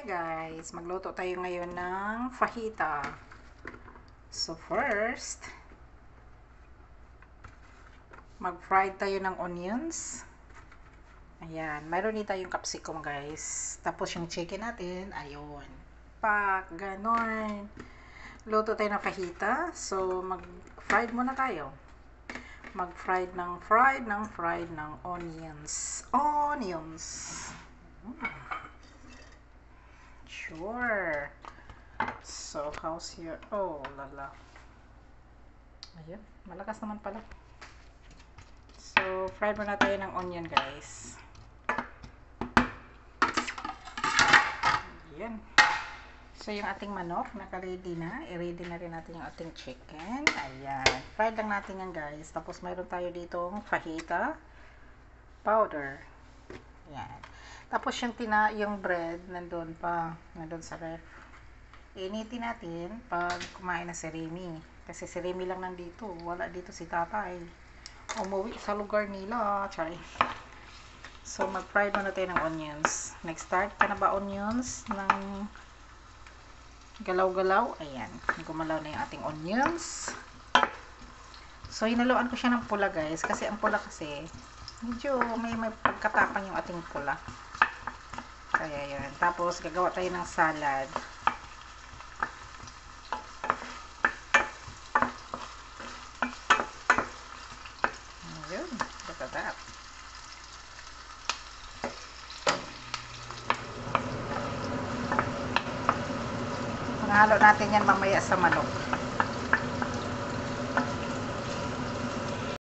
Guys, magluto tayo ngayon ng fajita. So first, mag-fried tayo ng onions. Ayan, mayroon din tayong capsicum guys. Tapos yung chicken natin, ayun. Pak, ganon. Luto tayo ng fajita. So mag-fried muna tayo. Mag-fried ng onions. Sure. So, how's your... Oh, lala. Ayan. Malakas naman pala. So, fried muna tayo ng onion, guys. Ayan. So, yung ating manok, naka-ready na. I-ready na rin natin yung ating chicken. Ayan. Fried lang natin yan, guys. Tapos, mayroon tayo ditong fajita powder. Ayan. Tapos yung bread nandun sa ref. Initin natin pag kumain na si Remy. Kasi si Remy lang nandito. Wala dito si tatay. Umuwi sa lugar nila. Chay. So mag-fry muna tayo ng onions. Nag-start ka na ba onions ng galaw-galaw? Ayan. Gumalaw na yung ating onions. So hinaluan ko siya ng pula guys. Kasi ang pula kasi medyo may pagkatapang yung ating pula. Kaya yun. Tapos, gagawa tayo ng salad. Yun. Look at that. Panghalo natin yan mamaya sa manok.